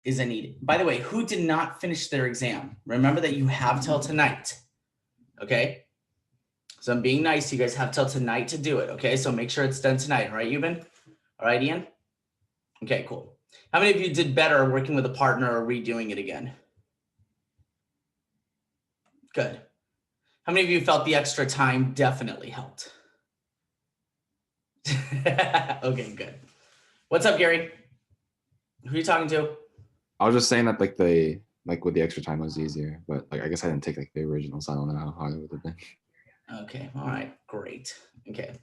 is a need. By the way, who did not finish their exam? Remember that you have till tonight. Okay. So I'm being nice. You guys have till tonight to do it. Okay. So make sure it's done tonight. All right, Euban? All right, Ian? Okay, cool. How many of you did better working with a partner or redoing it again? Good. How many of you felt the extra time definitely helped? Okay, good. What's up, Gary? Who are you talking to? I was just saying that like with the extra time was easier, but like I guess I didn't take like the original, so I don't know how hard it would have been. Okay, all right, great. Okay.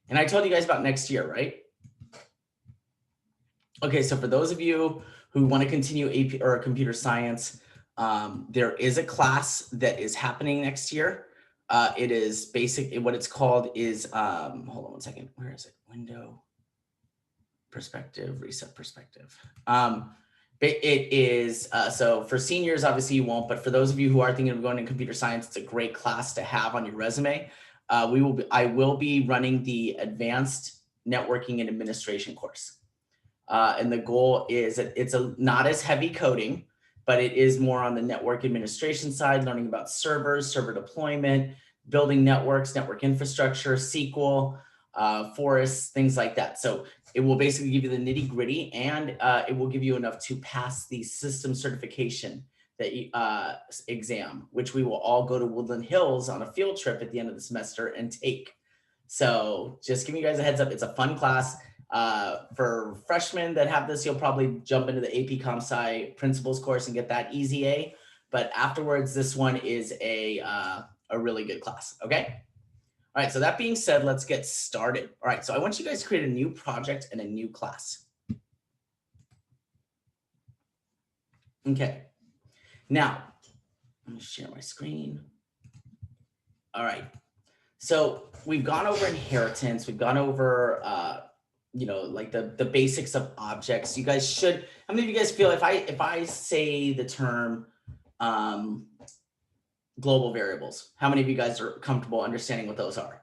And I told you guys about next year, right? Okay, so for those of you who want to continue AP or computer science, there is a class that is happening next year. It is basic, what it's called is, hold on one second, where is it? Window, perspective, reset perspective. It is, so for seniors, obviously you won't, but for those of you who are thinking of going into computer science, it's a great class to have on your resume. I will be running the advanced networking and administration course. And the goal is that it's not as heavy coding, but it is more on the network administration side, learning about servers, server deployment, building networks, network infrastructure, SQL, forests, things like that. So it will basically give you the nitty gritty, and it will give you enough to pass the system certification that exam, which we will all go to Woodland Hills on a field trip at the end of the semester and take. So just giving you guys a heads up, it's a fun class. For freshmen that have this, you'll probably jump into the AP Comp Sci principles course and get that easy A. But afterwards, this one is a really good class. Okay. All right. So that being said, let's get started. All right. So I want you guys to create a new project and a new class. Okay. Now, I'm going to share my screen. All right. So we've gone over inheritance. We've gone over, like the basics of objects. You guys should, how many of you guys feel if I say the term global variables, how many of you guys are comfortable understanding what those are?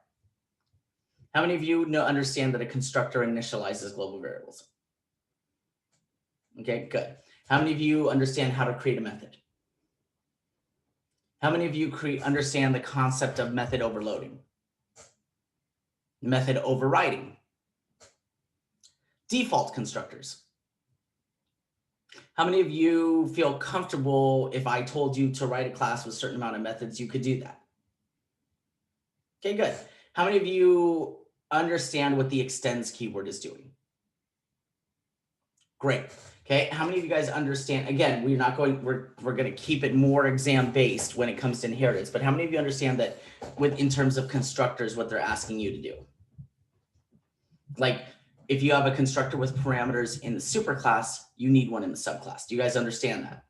How many of you understand that a constructor initializes global variables? Okay, good. How many of you understand how to create a method? How many of you understand the concept of method overloading? Method overriding? Default constructors. How many of you feel comfortable if I told you to write a class with a certain amount of methods, you could do that? Okay, good. How many of you understand what the extends keyword is doing? Great. Okay, how many of you guys understand, again, we're going to keep it more exam based when it comes to inheritance, but how many of you understand that in terms of constructors, what they're asking you to do? Like, if you have a constructor with parameters in the superclass, you need one in the subclass. Do you guys understand that?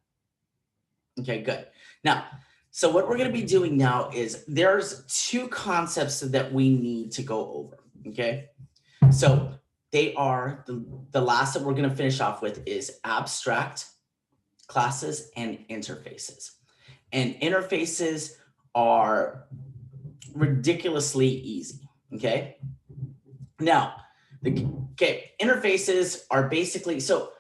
Okay, good. Now, so what we're going to be doing now is there's two concepts that we need to go over, okay? So they are, the last that we're going to finish off with is abstract classes and interfaces. And interfaces are ridiculously easy, okay? Now, interfaces are basically, so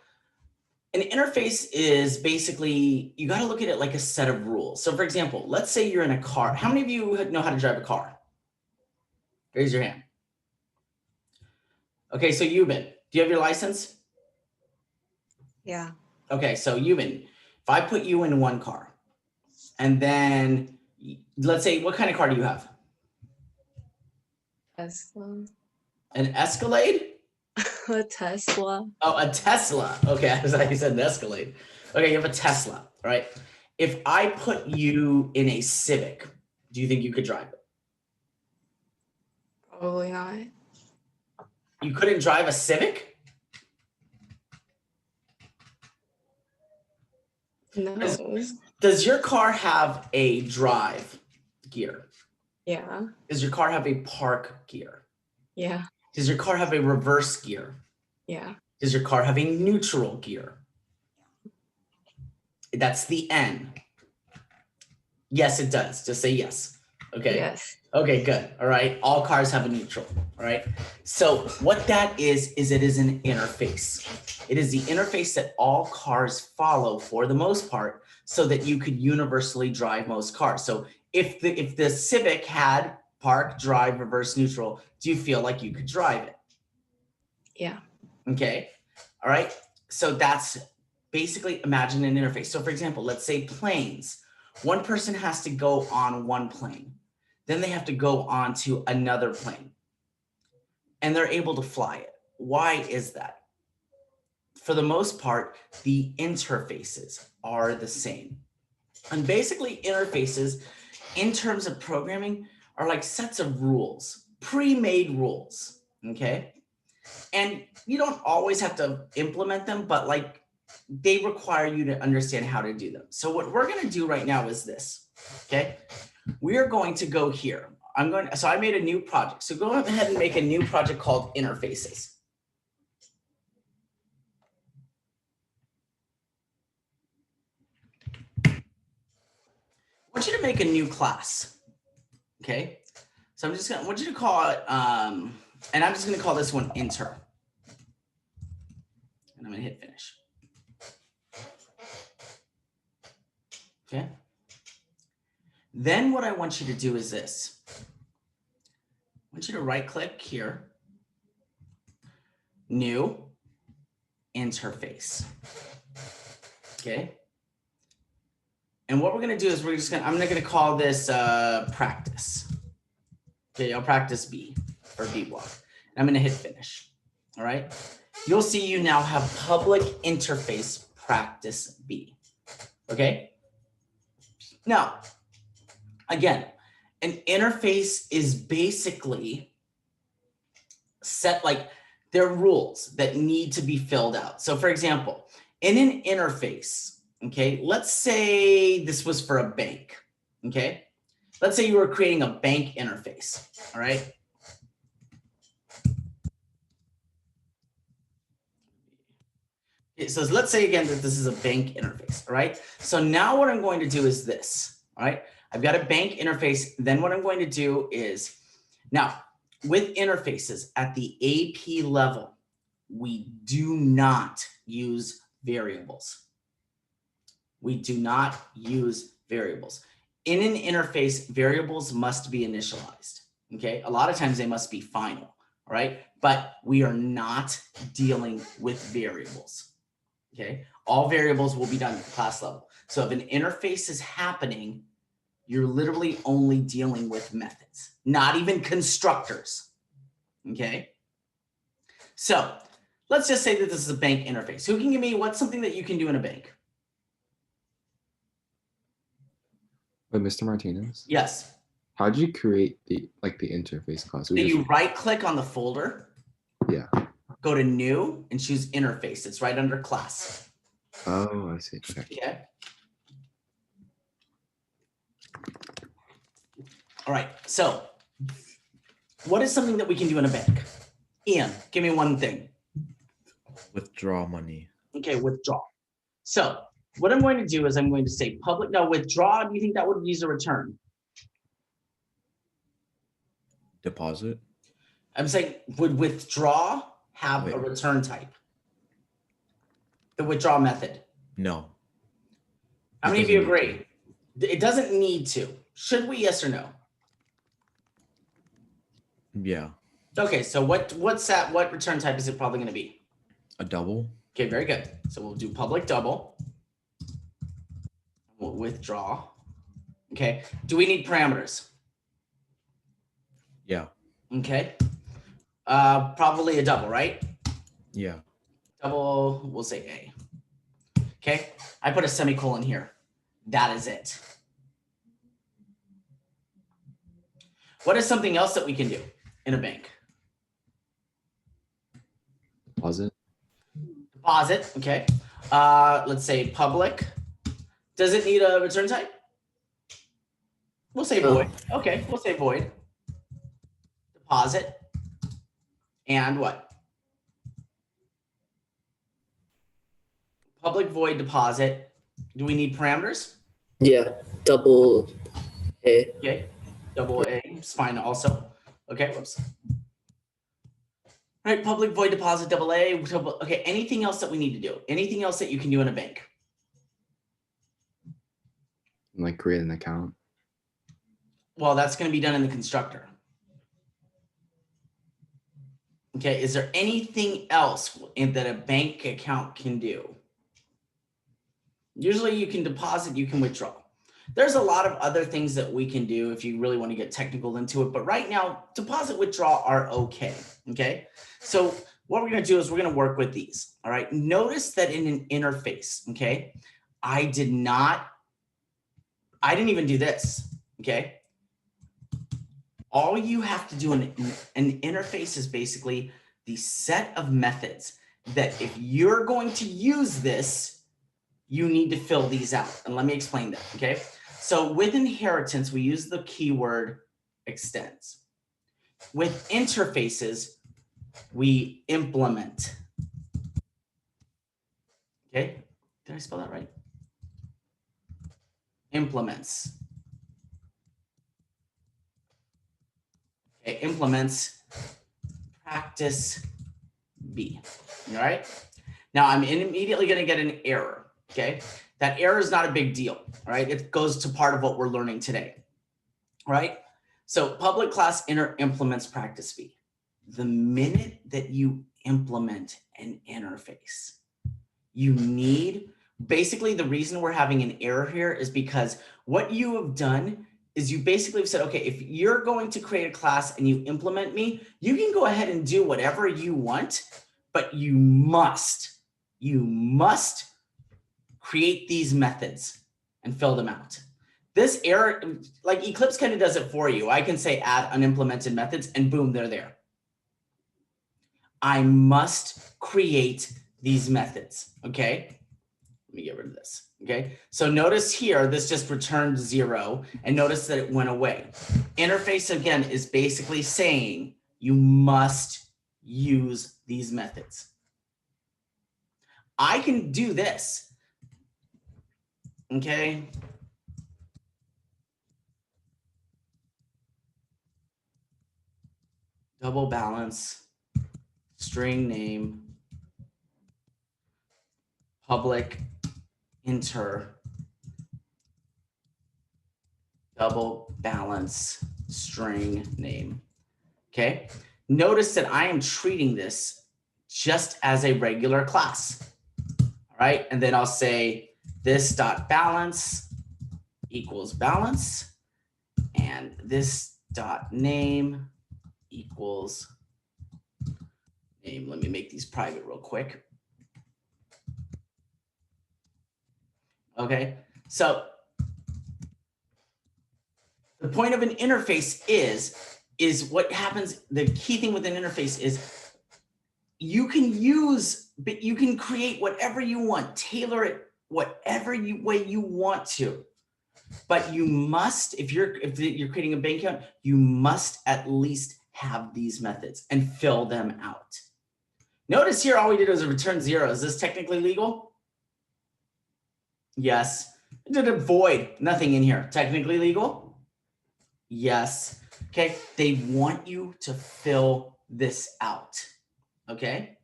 an interface is basically, you got to look at it like a set of rules. So for example, let's say you're in a car. How many of you know how to drive a car? Raise your hand. Okay, so Euban, do you have your license? Yeah. Okay, so Euban, if I put you in one car, and then let's say, what kind of car do you have? Tesla. An Escalade? A Tesla. Oh, a Tesla. Okay, I thought you said an Escalade. Okay, you have a Tesla, right? If I put you in a Civic, do you think you could drive it? Probably not. You couldn't drive a Civic? No. Does your car have a drive gear? Yeah. Does your car have a park gear? Yeah. Does your car have a reverse gear? Yeah. Does your car have a neutral gear? That's the N. Yes, it does. Just say yes. Okay. Yes. Okay, good. All right. All cars have a neutral. All right. So what that is it is an interface. It is the interface that all cars follow for the most part so that you could universally drive most cars. So if the Civic had park, drive, reverse, neutral, do you feel like you could drive it? Yeah. Okay. All right. So that's basically imagine an interface. So for example, let's say planes. One person has to go on one plane. Then they have to go on to another plane. And they're able to fly it. Why is that? For the most part, the interfaces are the same. And basically interfaces in terms of programming are like sets of rules, pre-made rules, okay? And you don't always have to implement them, but like they require you to understand how to do them. So what we're going to do right now is this, okay? We are going to go here. So I made a new project. So go ahead and make a new project called interfaces. I want you to make a new class, okay? So I want you to call it, and I'm just going to call this one inter. And I'm going to hit finish. Okay. Then what I want you to do is this. I want you to right click here, new interface. Okay. And what we're going to do is I'm going to call this practice. Okay, I'll practice B or B block. And I'm going to hit finish. All right. You'll see you now have public interface practice B. Okay. Now, again, an interface is basically set, like there are rules that need to be filled out. So for example, in an interface, okay, let's say this was for a bank, okay? Let's say you were creating a bank interface, all right? So let's say again that this is a bank interface, all right? So now what I'm going to do is this, all right? I've got a bank interface. Then what I'm going to do is, now with interfaces at the AP level, we do not use variables. We do not use variables. In an interface, variables must be initialized, okay? A lot of times they must be final, all right? But we are not dealing with variables, okay? All variables will be done at the class level. So if an interface is happening, you're literally only dealing with methods, not even constructors, okay? So let's just say that this is a bank interface. Who can give me what's something that you can do in a bank? But Mr. Martinez, Yes. how did you create the interface class? So you right click on the folder. Yeah. Go to new and choose interface. It's right under class. Oh, I see. Okay. Okay. All right. So what is something that we can do in a bank? Ian, give me one thing. Withdraw money. Okay, withdraw. So what I'm going to do is I'm going to say public. Now withdraw, do you think that would use a return? Deposit. I'm saying would withdraw have a return type? The withdraw method. No. How It many of you doesn't need agree? It doesn't need to. Should we? Yes or no? Yeah. Okay, so what's that? What return type is it probably going to be? A double. Okay, very good. So we'll do public double. We'll withdraw. Okay. Do we need parameters? Yeah. Okay. Probably a double, right? Yeah. Double, we'll say A. Okay. I put a semicolon here. That is it. What is something else that we can do in a bank? Deposit. Deposit, okay. Let's say public. Does it need a return type? We'll say void. Okay, we'll say void. Deposit. And what? Public void deposit. Do we need parameters? Yeah, double A. Okay. double A is fine also. Okay, whoops. All right, public void deposit, double A. Okay, anything else that we need to do? Anything else that you can do in a bank? Like create an account. Well, that's going to be done in the constructor. Okay, is there anything else that a bank account can do? Usually you can deposit, you can withdraw. There's a lot of other things that we can do if you really want to get technical into it, but right now, deposit, withdraw are okay, okay? So what we're going to do is we're going to work with these, all right? Notice that in an interface, okay, I didn't even do this, okay? All you have to do in an interface is basically the set of methods that if you're going to use this, you need to fill these out. And let me explain that, okay? So with inheritance, we use the keyword extends. With interfaces, we implement. Okay, did I spell that right? Implements. Okay, implements practice B. All right. Now I'm immediately going to get an error. Okay. That error is not a big deal. All right. It goes to part of what we're learning today. All right. So public class inner implements practice B. The minute that you implement an interface, you need, basically the reason we're having an error here is because what you have done is you basically have said, okay, if you're going to create a class and you implement me, you can go ahead and do whatever you want, but you must create these methods and fill them out. This error, like Eclipse kind of does it for you. I can say add unimplemented methods and boom, they're there. I must create these methods, okay? Let me get rid of this, okay? So notice here, this just returned 0 and notice that it went away. Interface again is basically saying you must use these methods. I can do this, okay? Double balance, string name, public enter, double balance, string name. Okay. Notice that I am treating this just as a regular class. All right. And then I'll say this dot balance equals balance. And this dot name equals name. Let me make these private real quick. Okay. So the point of an interface is what happens. The key thing with an interface is you can create whatever you want, tailor it whatever way you want to. But you must, if you're creating a bank account, you must at least have these methods and fill them out. Notice here, all we did was return 0. Is this technically legal? Yes. I did a void, nothing in here. Technically legal? Yes. Okay. They want you to fill this out. Okay.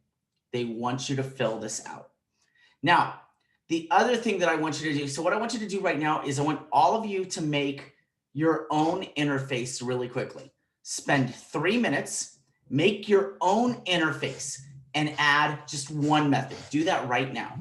They want you to fill this out. Now, the other thing that I want you to do, so what I want you to do right now is I want all of you to make your own interface really quickly. Spend 3 minutes, make your own interface and add just one method. Do that right now.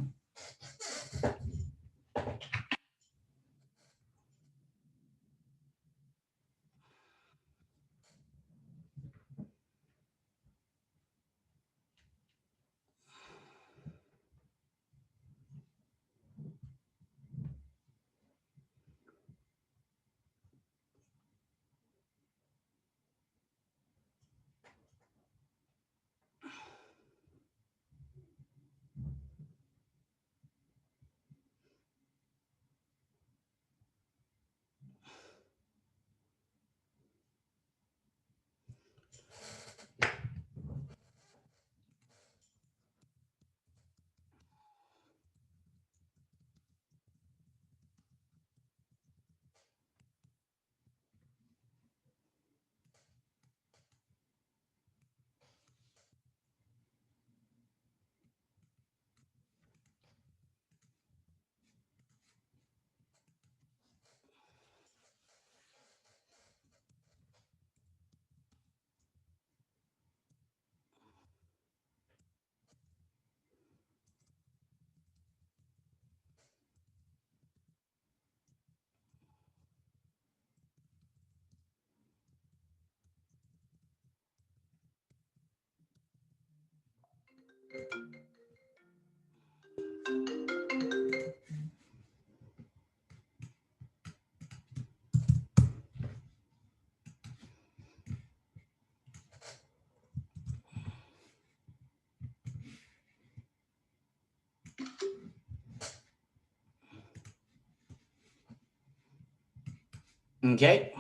Okay.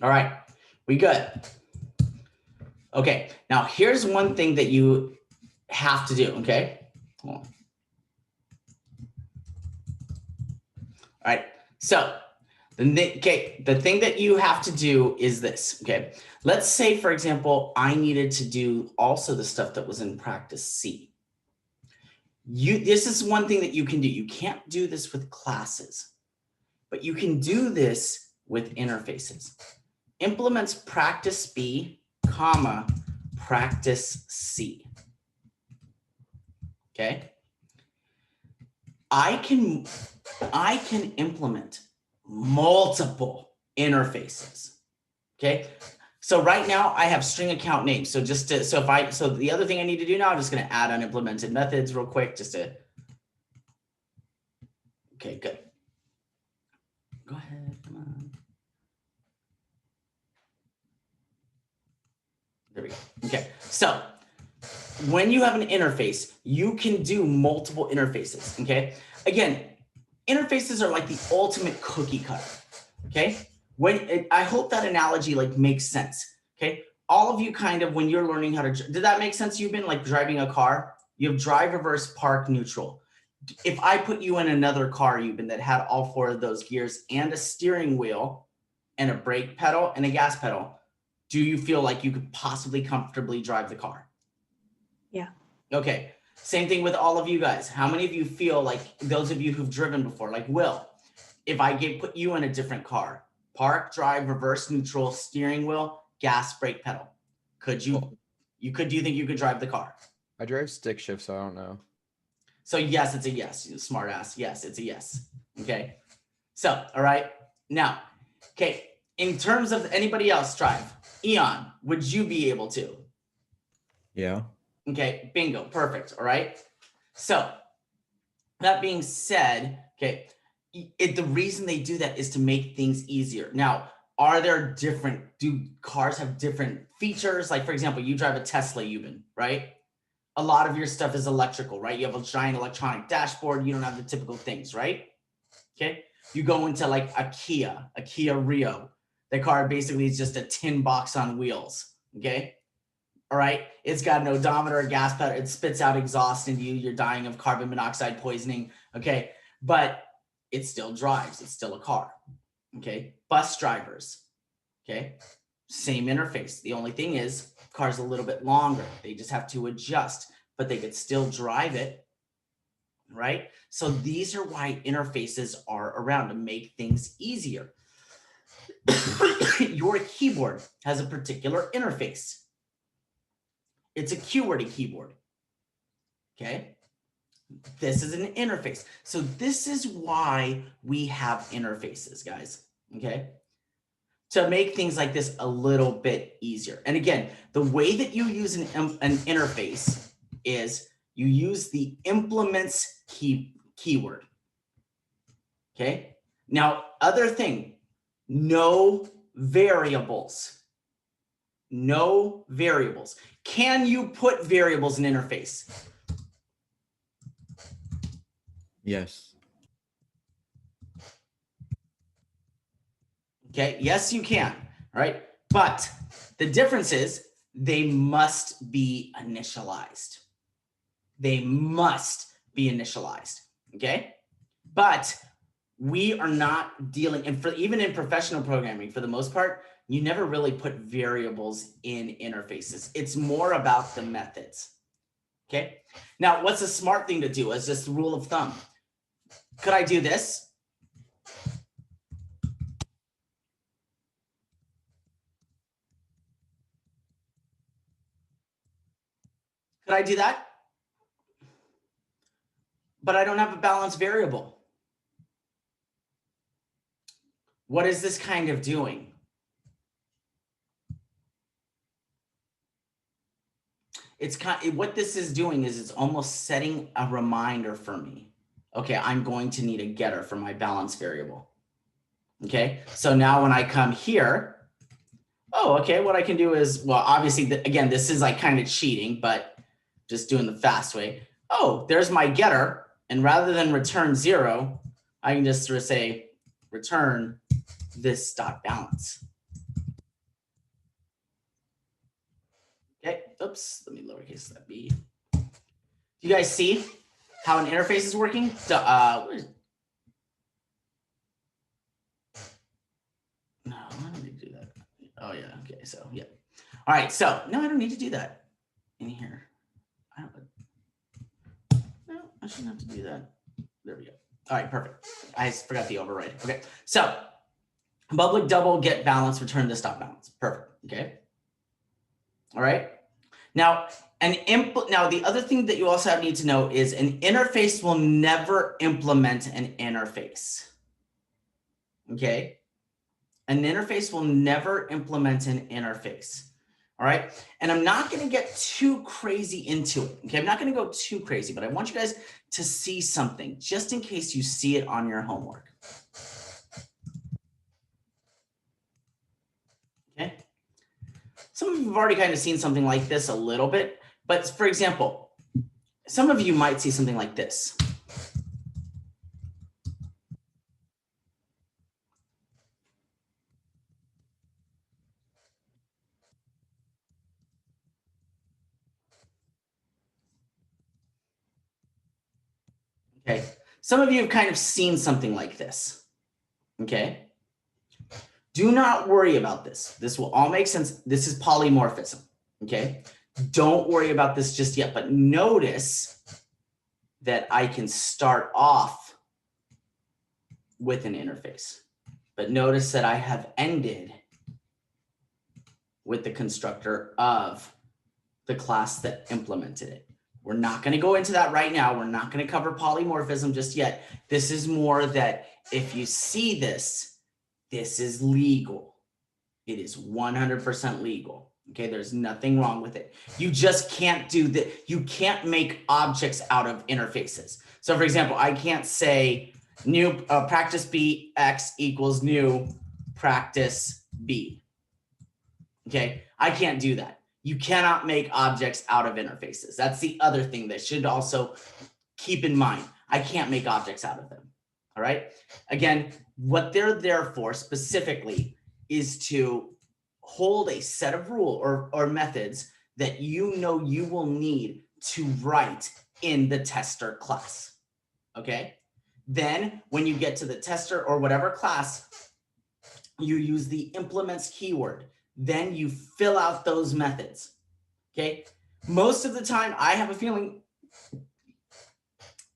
All right, we good. Okay, now here's one thing that you have to do, okay? Hold on. All right, so the thing that you have to do is this, okay? Let's say, for example, I needed to do also the stuff that was in practice C. This is one thing that you can do. You can't do this with classes, but you can do this with interfaces. Implements practice B, comma, practice C. Okay. I can implement multiple interfaces. Okay. So right now I have string account names. So so the other thing I need to do now, I'm just going to add unimplemented methods real quick, okay, good. Go ahead, come on. There we go. Okay. So when you have an interface, you can do multiple interfaces. Okay. Again, interfaces are like the ultimate cookie cutter. Okay. I hope that analogy like makes sense. Okay. All of you kind of, when you're learning how to, did that make sense? You've been like driving a car, you have drive, reverse, park, neutral. If I put you in another car, Euban, that had all 4 of those gears and a steering wheel and a brake pedal and a gas pedal, do you feel like you could possibly comfortably drive the car? Yeah. Okay. Same thing with all of you guys. How many of you feel like, those of you who've driven before, like Will, if I put you in a different car, park, drive, reverse, neutral, steering wheel, gas, brake, pedal, could you, do you think you could drive the car? I drive stick shift, so I don't know. So yes, it's a yes, you smart ass. Yes, it's a yes. Okay. So, all right. Now, okay. In terms of anybody else drive, Eon, would you be able to? Yeah. Okay, bingo, perfect. All right. So that being said, okay, the reason they do that is to make things easier. Now, do cars have different features? Like, for example, you drive a Tesla, Euban, right? A lot of your stuff is electrical, right? You have a giant electronic dashboard. You don't have the typical things, right? Okay. You go into like a Kia Rio. The car basically is just a tin box on wheels. Okay. All right. It's got an odometer, a gas pedal. It spits out exhaust into you. You're dying of carbon monoxide poisoning. Okay. But it still drives. It's still a car. Okay. Bus drivers. Okay. Same interface. The only thing is, car's a little bit longer. They just have to adjust, but they could still drive it. Right. So these are why interfaces are around, to make things easier. Your keyboard has a particular interface. It's a QWERTY keyboard. Okay. This is an interface. So this is why we have interfaces, guys. Okay. To make things like this a little bit easier. And again, the way that you use an interface is you use the implements keyword. Okay. Now, other thing, no variables. No variables. Can you put variables in interface? Yes. Okay, yes, you can. All right. But the difference is they must be initialized. They must be initialized. Okay. But we are not dealing, and even in professional programming, for the most part, you never really put variables in interfaces. It's more about the methods. Okay. Now, what's a smart thing to do as just a rule of thumb? Could I do this? Could I do that? But I don't have a balanced variable. what is this kind of doing? It's what this is doing is it's almost setting a reminder for me. Okay, I'm going to need a getter for my balance variable. Okay, so now when I come here, oh, okay, what I can do is, well, obviously, again, this is like kind of cheating, but just doing the fast way. Oh, there's my getter. And rather than return 0, I can just sort of say return this dot balance. Okay, oops, let me lowercase that b. Do you guys see how an interface is working? No, I don't need to do that. Oh yeah, okay, so yeah. All right, so no, I don't need to do that in here. No, I shouldn't have to do that. There we go. All right, perfect. I forgot the override. Okay, so public double get balance, return this dot balance. Perfect. Okay. All right. Now, now the other thing that you also need to know is an interface will never implement an interface. Okay. An interface will never implement an interface. All right. And I'm not going to get too crazy into it. Okay. I'm not going to go too crazy, but I want you guys to see something just in case you see it on your homework. Okay. Some of you have already kind of seen something like this a little bit, but for example, some of you might see something like this. Okay. Some of you have kind of seen something like this. Okay. Do not worry about this. This will all make sense. This is polymorphism. Okay. Don't worry about this just yet, but notice that I can start off with an interface, but notice that I have ended with the constructor of the class that implemented it. We're not going to go into that right now. We're not going to cover polymorphism just yet. This is more that if you see this, this is legal. It is 100% legal. Okay, there's nothing wrong with it. You just can't do that. You can't make objects out of interfaces. So for example, I can't say new practice B X equals new practice B. Okay, I can't do that. You cannot make objects out of interfaces. That's the other thing that should also keep in mind. I can't make objects out of them. All right. Again, what they're there for specifically is to hold a set of rules or methods that you know you will need to write in the tester class. Okay. Then when you get to the tester or whatever class, you use the implements keyword. Then you fill out those methods. Okay. Most of the time, I have a feeling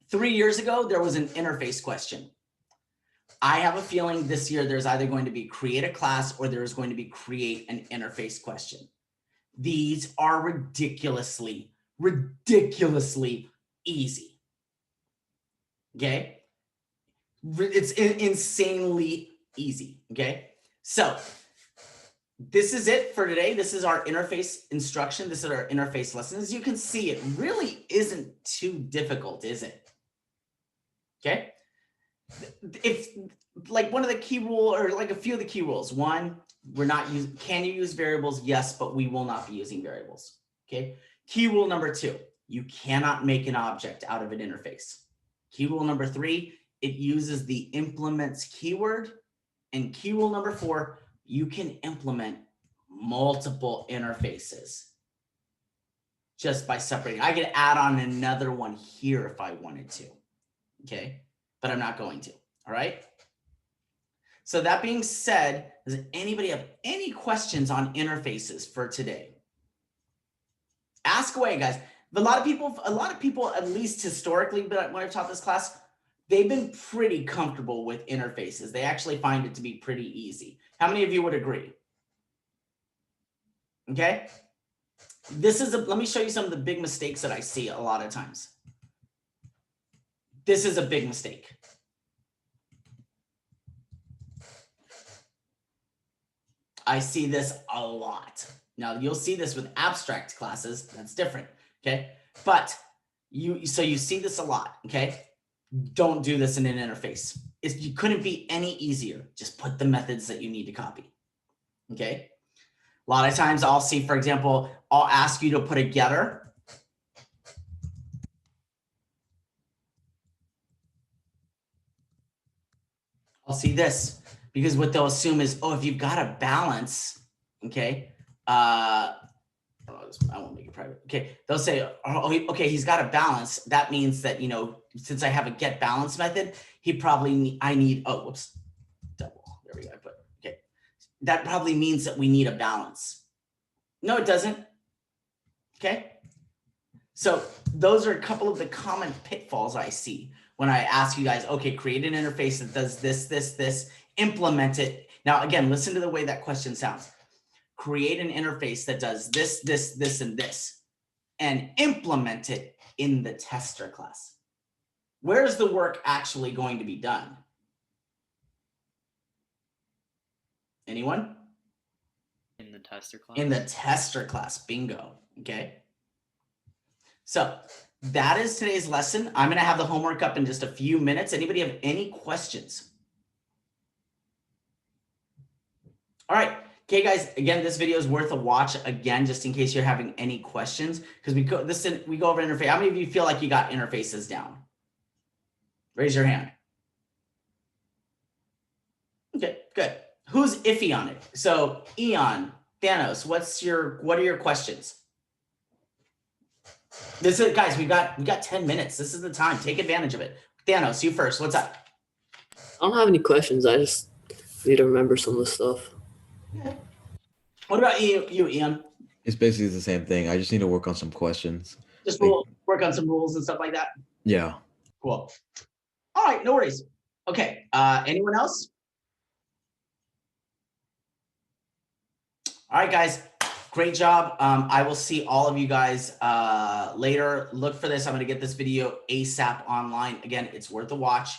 3 years ago, there was an interface question. I have a feeling this year, there's either going to be create a class or there's going to be create an interface question. These are ridiculously easy. Okay. It's insanely easy. Okay. So this is it for today. This is our interface instruction. This is our interface lesson. As you can see, it really isn't too difficult, is it? Okay. If like one of the key rule or like a few of the key rules, one, we're not using, can you use variables? Yes, but we will not be using variables. Okay. Key rule number 2, you cannot make an object out of an interface. Key rule number 3, it uses the implements keyword. And key rule number 4, you can implement multiple interfaces just by separating. I could add on another one here if I wanted to. Okay. But I'm not going to. All right. So that being said, does anybody have any questions on interfaces for today? Ask away, guys. A lot of people, at least historically, but when I've taught this class, they've been pretty comfortable with interfaces. They actually find it to be pretty easy. How many of you would agree? Okay. Let me show you some of the big mistakes that I see a lot of times. This is a big mistake. I see this a lot. Now you'll see this with abstract classes. That's different. Okay. But you see this a lot. Okay. Don't do this in an interface. You couldn't be any easier. Just put the methods that you need to copy. Okay. A lot of times I'll see, for example, I'll ask you to put a getter. I'll see this because what they'll assume is, oh, if you've got a balance, okay, I won't make it private. Okay, they'll say, oh, okay, he's got a balance. That means that, you know, since I have a get balance method, I need, oh, whoops, double. There we go. Okay, that probably means that we need a balance. No, it doesn't. Okay, so those are a couple of the common pitfalls I see when I ask you guys, okay, create an interface that does this, implement it. Now, again, listen to the way that question sounds. Create an interface that does this, and this, and implement it in the tester class. Where's the work actually going to be done? Anyone? In the tester class. In the tester class, bingo, okay? So that is today's lesson. I'm gonna have the homework up in just a few minutes. Anybody have any questions? All right, okay guys, again, this video is worth a watch again, just in case you're having any questions, because we go over interface. How many of you feel like you got interfaces down? Raise your hand. Okay, good. Who's iffy on it? So Eon, Thanos, what are your questions? This is, guys, we got 10 minutes. This is the time. Take advantage of it. Thanos, you first. What's up? I don't have any questions. I just need to remember some of the stuff. What about you, Ian? It's basically the same thing. I just need to work on some questions. Just Like- work on some rules and stuff like that. Yeah. Cool. All right, no worries. Okay. Anyone else? All right, guys. Great job. I will see all of you guys later. Look for this. I'm going to get this video ASAP online. Again, it's worth a watch.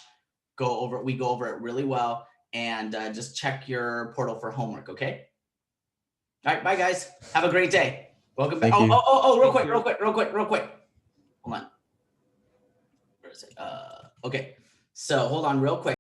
We go over it really well, and just check your portal for homework. Okay. All right. Bye, guys. Have a great day. Welcome back. Thank you. Real quick. Hold on. Where is it? Okay. So hold on real quick.